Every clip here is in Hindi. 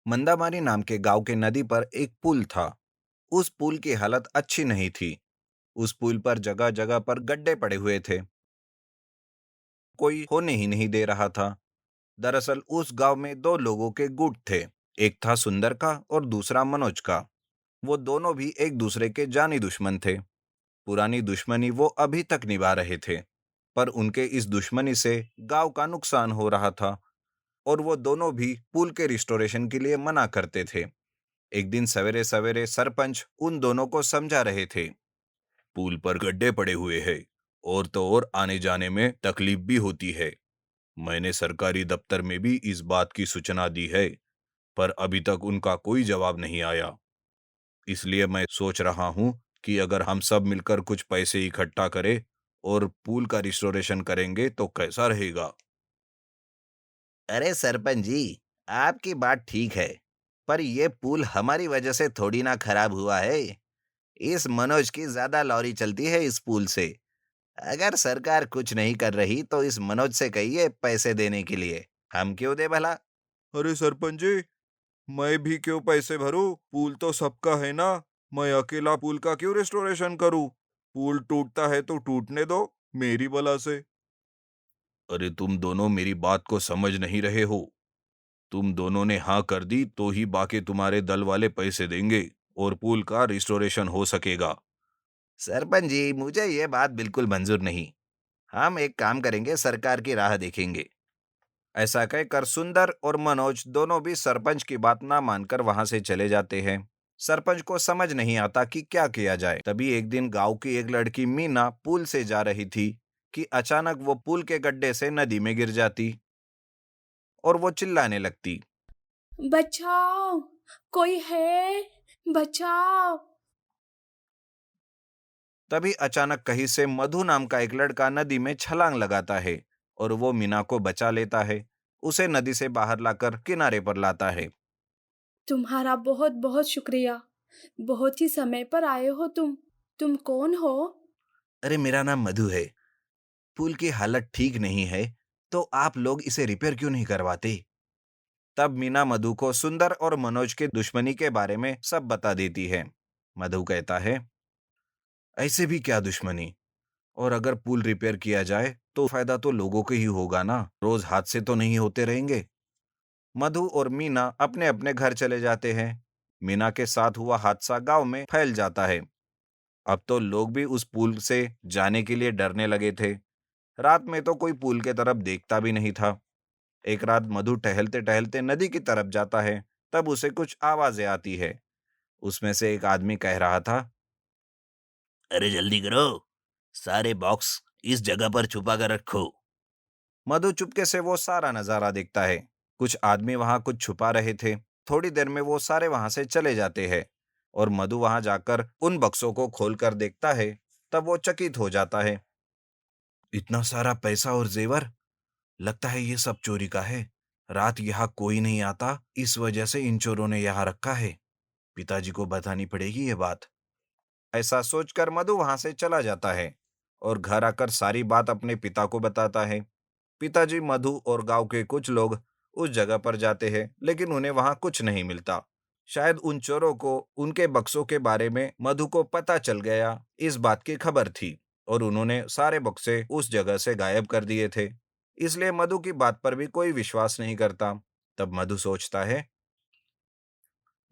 मंदामारी नाम के गांव के नदी पर एक पुल था। उस पुल की हालत अच्छी नहीं थी। उस पुल पर जगह जगह पर गड्ढे पड़े हुए थे। कोई होने ही नहीं दे रहा था। दरअसल उस गांव में दो लोगों के गुट थे। एक था सुंदर का और दूसरा मनोज का। वो दोनों भी एक दूसरे के जानी दुश्मन थे। पुरानी दुश्मनी वो अभी तक निभा रहे थे। पर उनके इस दुश्मनी से गांव का नुकसान हो रहा था और वो दोनों भी पुल के रिस्टोरेशन के लिए मना करते थे। एक दिन सवेरे सवेरे सरपंच उन दोनों को समझा रहे थे। पुल पर गड्ढे पड़े हुए हैं और तो और आने जाने में तकलीफ भी होती है। मैंने सरकारी दफ्तर में भी इस बात की सूचना दी है, पर अभी तक उनका कोई जवाब नहीं आया। इसलिए मैं सोच रहा हूं कि अगर हम सब मिलकर कुछ पैसे इकट्ठा करें और पुल का रिस्टोरेशन करेंगे तो कैसा रहेगा। अरे सरपंच जी, आपकी बात ठीक है, पर यह पुल हमारी वजह से थोड़ी ना खराब हुआ है। इस मनोज की ज्यादा लॉरी चलती है इस पुल से। अगर सरकार कुछ नहीं कर रही तो इस मनोज से कहिए पैसे देने के लिए। हम क्यों दे भला। अरे सरपंच जी, मैं भी क्यों पैसे भरूं? पुल तो सबका है ना। मैं अकेला पुल का क्यों रेस्टोरेशन करूं? पुल टूटता है तो टूटने दो, मेरी बला से। अरे तुम दोनों मेरी बात को समझ नहीं रहे हो। तुम दोनों ने हाँ कर दी तो ही बाकी तुम्हारे दल वाले पैसे देंगे और पुल का रिस्टोरेशन हो सकेगा। सरपंच जी, मुझे ये बात बिल्कुल मंजूर नहीं। हम एक काम करेंगे, सरकार की राह देखेंगे। ऐसा कहकर सुंदर और मनोज दोनों भी सरपंच की बात ना मानकर वहां से चले जाते हैं। सरपंच को समझ नहीं आता कि क्या किया जाए। तभी एक दिन गांव की एक लड़की मीना पुल से जा रही थी कि अचानक वो पुल के गड्ढे से नदी में गिर जाती और वो चिल्लाने लगती। बचाओ! कोई है? बचाओ! तभी अचानक कहीं से मधु नाम का एक लड़का नदी में छलांग लगाता है और वो मीना को बचा लेता है। उसे नदी से बाहर लाकर किनारे पर लाता है। तुम्हारा बहुत-बहुत शुक्रिया। बहुत ही समय पर आए हो तुम। तुम कौन हो? अरे मेरा नाम मधु है। पुल की हालत ठीक नहीं है, तो आप लोग इसे रिपेयर क्यों नहीं करवाते। तब मीना मधु को सुंदर और मनोज के दुश्मनी के बारे में सब बता देती है। मधु कहता है, ऐसे भी क्या दुश्मनी, और अगर पुल रिपेयर किया जाए तो फायदा तो लोगों को ही होगा ना, रोज हादसे तो नहीं होते रहेंगे। मधु और मीना अपने अपने घर चले जाते हैं। मीना के साथ हुआ हादसा गांव में फैल जाता है। अब तो लोग भी उस पुल से जाने के लिए डरने लगे थे। रात में तो कोई पुल के तरफ देखता भी नहीं था। एक रात मधु टहलते टहलते नदी की तरफ जाता है। तब उसे कुछ आवाजें आती है। उसमें से एक आदमी कह रहा था, अरे जल्दी करो, सारे बॉक्स इस जगह पर छुपा कर रखो। मधु चुपके से वो सारा नजारा देखता है। कुछ आदमी वहां कुछ छुपा रहे थे। थोड़ी देर में वो सारे वहां से चले जाते हैं और मधु वहां जाकर उन बक्सों को खोलकर देखता है। तब वो चकित हो जाता है। इतना सारा पैसा और जेवर, लगता है ये सब चोरी का है। रात यहाँ कोई नहीं आता, इस वजह से इन चोरों ने यहाँ रखा है। पिताजी को बतानी पड़ेगी ये बात। ऐसा सोचकर मधु वहां से चला जाता है और घर आकर सारी बात अपने पिता को बताता है। पिताजी, मधु और गांव के कुछ लोग उस जगह पर जाते हैं, लेकिन उन्हें वहां कुछ नहीं मिलता। शायद उन चोरों को उनके बक्सों के बारे में मधु को पता चल गया, इस बात की खबर थी और उन्होंने सारे बक्से उस जगह से गायब कर दिए थे। इसलिए मधु की बात पर भी कोई विश्वास नहीं करता। तब मधु सोचता है,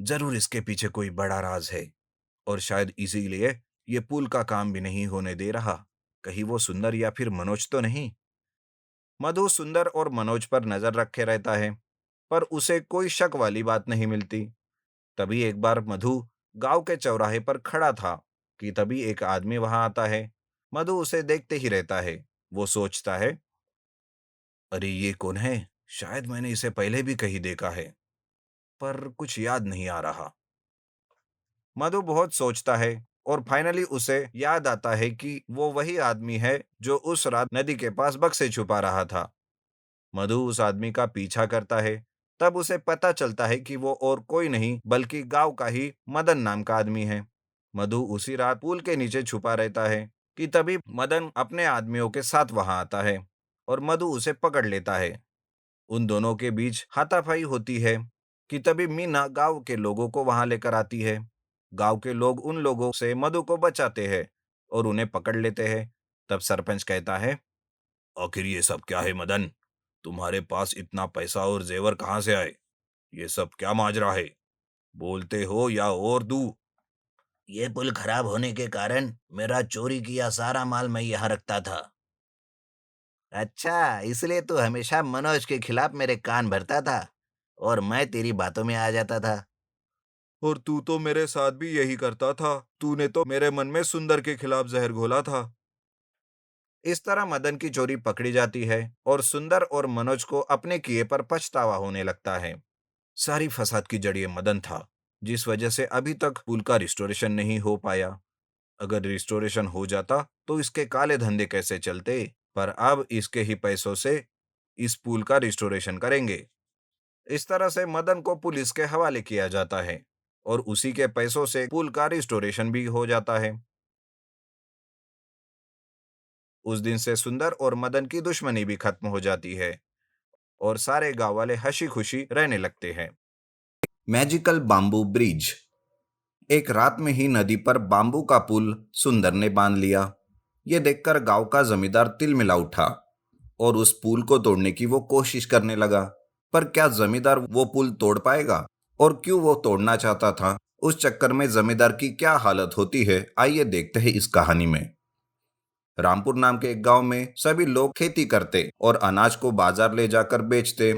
जरूर इसके पीछे कोई बड़ा राज है और शायद इसीलिए ये पुल का काम भी नहीं होने दे रहा। कहीं वो सुंदर या फिर मनोज तो नहीं। मधु सुंदर और मनोज पर नजर रखे रहता है, पर उसे कोई शक वाली बात नहीं मिलती। तभी एक बार मधु गांव के चौराहे पर खड़ा था कि तभी एक आदमी वहां आता है। मधु उसे देखते ही रहता है। वो सोचता है, अरे ये कौन है, शायद मैंने इसे पहले भी कहीं देखा है, पर कुछ याद नहीं आ रहा। मधु बहुत सोचता है और फाइनली उसे याद आता है कि वो वही आदमी है जो उस रात नदी के पास बक्से छुपा रहा था। मधु उस आदमी का पीछा करता है। तब उसे पता चलता है कि वो और कोई नहीं बल्कि गांव का ही मदन नाम का आदमी है। मधु उसी रात पुल के नीचे छुपा रहता है कि तभी मदन अपने आदमियों के साथ वहां आता है और मधु उसे पकड़ लेता है। उन दोनों के बीच हाथापाई होती है। कि तभी मीना गांव के लोगों को वहां लेकर आती है। गांव के लोग उन लोगों से मधु को बचाते हैं और उन्हें पकड़ लेते हैं। तब सरपंच कहता है, आखिर ये सब क्या है मदन? तुम्हारे पास इतना पैसा और जेवर कहाँ से आए? ये सब क्या माजरा है? बोलते हो या और दूं? ये पुल खराब होने के कारण मेरा चोरी किया सारा माल मैं यहाँ रखता था। अच्छा, इसलिए तू हमेशा मनोज के खिलाफ मेरे कान भरता था और मैं तेरी बातों में आ जाता था। और तू तो मेरे साथ भी यही करता था। तूने तो मेरे मन में सुंदर के खिलाफ जहर घोला था। इस तरह मदन की चोरी पकड़ी जाती है और सुंदर और मनोज को अपने किए पर पछतावा होने लगता है। सारी फसाद की जड़ ये मदन था, जिस वजह से अभी तक पुल का रिस्टोरेशन नहीं हो पाया। अगर रिस्टोरेशन हो जाता तो इसके काले धंधे कैसे चलते? पर अब इसके ही पैसों से इस पुल का रिस्टोरेशन करेंगे। इस तरह से मदन को पुलिस के हवाले किया जाता है और उसी के पैसों से पुल का रिस्टोरेशन भी हो जाता है। उस दिन से सुंदर और मदन की दुश्मनी भी खत्म हो जाती है और सारे गांव वाले हंसी खुशी रहने लगते हैं। Magical bamboo bridge. एक रात में ही नदी पर बांबू का पुल सुंदर ने बांध लिया। यह देखकर गांव का जमींदार तिलमिला उठा और उस पुल को तोड़ने की वो कोशिश करने लगा। पर क्या जमींदार वो पुल तोड़ पाएगा? और क्यों वो तोड़ना चाहता था? उस चक्कर में जमींदार की क्या हालत होती है, आइए देखते हैं इस कहानी में। रामपुर नाम के एक गांव में सभी लोग खेती करते और अनाज को बाजार ले जाकर बेचते।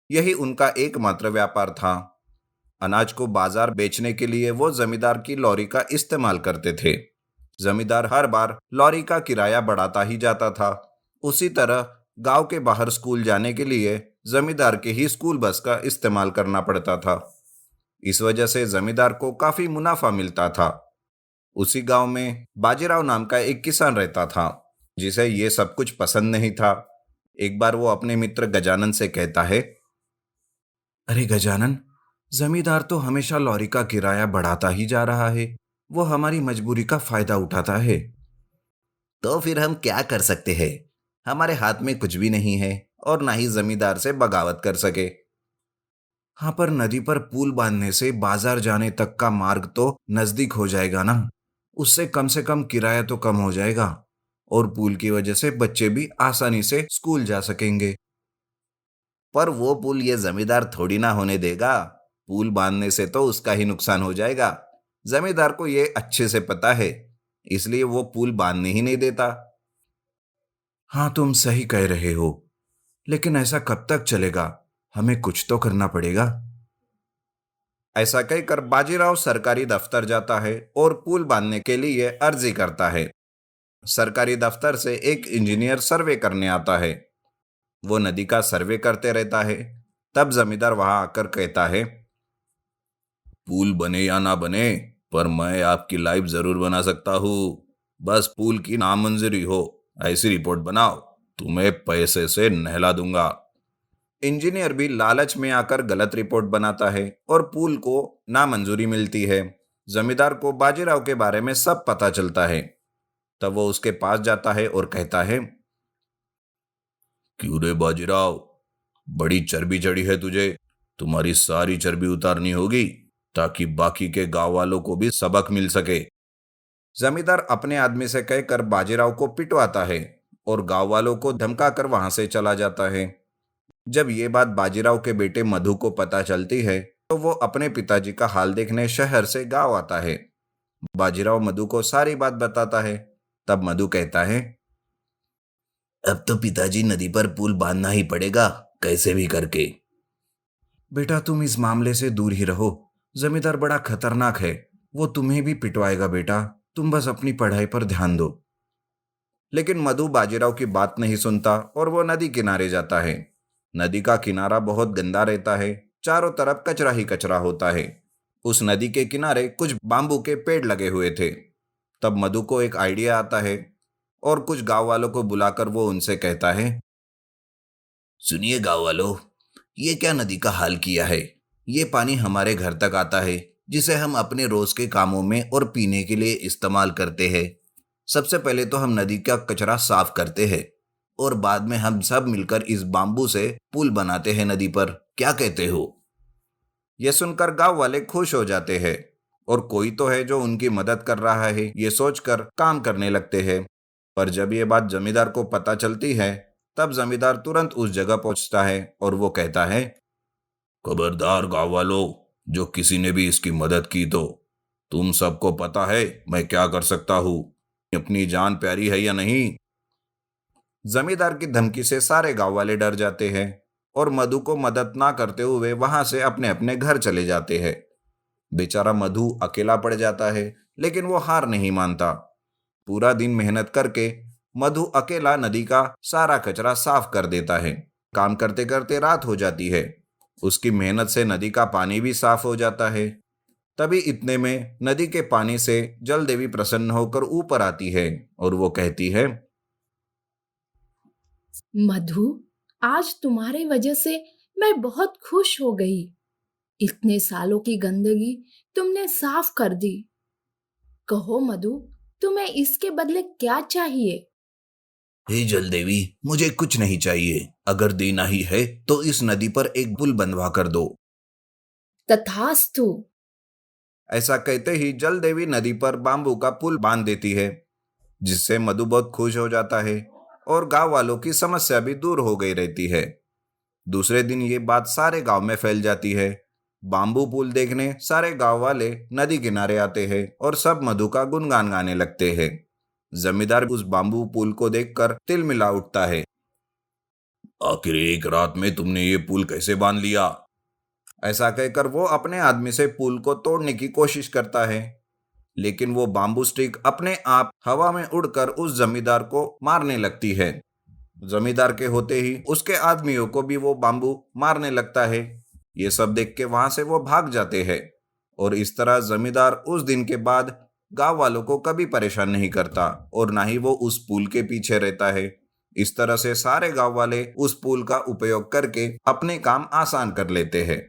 यही उनका एकमात्र व्यापार था। अनाज को बाजार बेचने के लिए वो जमींदार की लॉरी का इस्तेमाल करते थे। जमींदार हर बार लॉरी का किराया बढ़ाता ही जाता था। उसी तरह गांव के बाहर स्कूल जाने के लिए जमींदार के ही स्कूल बस का इस्तेमाल करना पड़ता था। इस वजह से जमींदार को काफी मुनाफा मिलता था। उसी गांव में बाजीराव नाम का एक किसान रहता था, जिसे ये सब कुछ पसंद नहीं था। एक बार वो अपने मित्र गजानन से कहता है, अरे गजानन, जमींदार तो हमेशा लॉरी का किराया बढ़ाता ही जा रहा है। वो हमारी मजबूरी का फायदा उठाता है। तो फिर हम क्या कर सकते हैं? हमारे हाथ में कुछ भी नहीं है और ना ही जमींदार से बगावत कर सके। हाँ, पर नदी पर पुल बांधने से बाजार जाने तक का मार्ग तो नजदीक हो जाएगा ना। उससे कम से कम किराया तो कम हो जाएगा और पुल की वजह से बच्चे भी आसानी से स्कूल जा सकेंगे। पर वो पुल ये जमींदार थोड़ी ना होने देगा। पुल बांधने से तो उसका ही नुकसान हो जाएगा। जमींदार को ये अच्छे से पता है, इसलिए वो पुल बांधने ही नहीं देता। हाँ, तुम सही कह रहे हो, लेकिन ऐसा कब तक चलेगा? हमें कुछ तो करना पड़ेगा। ऐसा कहकर बाजीराव सरकारी दफ्तर जाता है और पुल बांधने के लिए अर्जी करता है। सरकारी दफ्तर से एक इंजीनियर सर्वे करने आता है। वो नदी का सर्वे करते रहता है। तब जमींदार वहां आकर कहता है, पुल बने या ना बने, पर मैं आपकी लाइफ जरूर बना सकता हूं। बस पुल की नामंजूरी हो ऐसी रिपोर्ट बनाओ, तुम्हें पैसे से नहला दूंगा। इंजीनियर भी लालच में आकर गलत रिपोर्ट बनाता है और पुल को नामंजूरी मिलती है। जमींदार को बाजीराव के बारे में सब पता चलता है। तब वो उसके पास जाता है और कहता है, क्यों रे बाजीराव, बड़ी चर्बी चढ़ी है तुझे? तुम्हारी सारी चर्बी उतारनी होगी ताकि बाकी के गांव वालों को भी सबक मिल सके। जमींदार अपने आदमी से कहकर बाजीराव को पिटवाता है और गांव वालों को धमकाकर वहां से चला जाता है। जब ये बात बाजीराव के बेटे मधु को पता चलती है तो वो अपने पिताजी का हाल देखने शहर से गांव आता है। बाजीराव मधु को सारी बात बताता है। तब मधु कहता है, अब तो पिताजी नदी पर पुल बांधना ही पड़ेगा, कैसे भी करके। बेटा, तुम इस मामले से दूर ही रहो। जमींदार बड़ा खतरनाक है, वो तुम्हें भी पिटवाएगा। बेटा, तुम बस अपनी पढ़ाई पर ध्यान दो। लेकिन मधु बाजीराव की बात नहीं सुनता और वो नदी किनारे जाता है। नदी का किनारा बहुत गंदा रहता है, चारों तरफ कचरा ही कचरा होता है। उस नदी के किनारे कुछ बांबू के पेड़ लगे हुए थे। तब मधु को एक आइडिया आता है और कुछ गांव वालों को बुलाकर वो उनसे कहता है, सुनिए गांव वालों, ये क्या नदी का हाल किया है? ये पानी हमारे घर तक आता है, जिसे हम अपने रोज के कामों में और पीने के लिए इस्तेमाल करते हैं। सबसे पहले तो हम नदी का कचरा साफ करते हैं और बाद में हम सब मिलकर इस बांबू से पुल बनाते हैं नदी पर। क्या कहते हो? ये सुनकर गांव वाले खुश हो जाते हैं और कोई तो है जो उनकी मदद कर रहा है ये सोचकर काम करने लगते हैं। पर जब ये बात जमींदार को पता चलती है तब जमींदार तुरंत उस जगह पहुंचता है और वो कहता है, खबरदार गांव वालों, जो किसी ने भी इसकी मदद की तो तुम सबको पता है मैं क्या कर सकता हूँ। अपनी जान प्यारी है या नहीं। जमींदार की धमकी से सारे गांव वाले डर जाते हैं और मधु को मदद ना करते हुए वहां से अपने अपने घर चले जाते हैं। बेचारा मधु अकेला पड़ जाता है लेकिन वो हार नहीं मानता। पूरा दिन मेहनत करके मधु अकेला नदी का सारा कचरा साफ कर देता है। काम करते करते रात हो जाती है। उसकी मेहनत से नदी का पानी भी साफ हो जाता है। तभी इतने में नदी के पानी से जल देवी प्रसन्न होकर ऊपर आती है और वो कहती है, मधु, आज तुम्हारे वजह से मैं बहुत खुश हो गई। इतने सालों की गंदगी तुमने साफ कर दी। कहो मधु, तुम्हें इसके बदले क्या चाहिए? हे जल देवी, मुझे कुछ नहीं चाहिए। अगर देना ही है तो इस नदी पर एक पुल बनवा कर दो। तथास्तु। ऐसा कहते ही जल देवी नदी पर बांबू का पुल बांध देती है, जिससे मधु बहुत खुश हो जाता है और गांव वालों की समस्या भी दूर हो गई रहती है। दूसरे दिन ये बात सारे गांव में फैल जाती है। बांबू पुल देखने सारे गांव वाले नदी किनारे आते हैं और सब मधु का गुणगान गाने लगते हैं। जमींदार उस बांबू पुल को देखकर तिल मिला उठता है। आखिर एक रात में तुमने ये पुल कैसे बांध लिया? ऐसा कहकर वो अपने आदमी से पुल को तोड़ने की कोशिश करता है, लेकिन वो बांबू स्टिक अपने आप हवा में उड़कर उस जमींदार को मारने लगती है। जमींदार के होते ही उसके आदमियों को भी वो बांबू मारने लगता है। ये सब देख के वहां से वो भाग जाते हैं और इस तरह जमींदार उस दिन के बाद गांव वालों को कभी परेशान नहीं करता और ना ही वो उस पुल के पीछे रहता है। इस तरह से सारे गांव वाले उस पुल का उपयोग करके अपने काम आसान कर लेते हैं।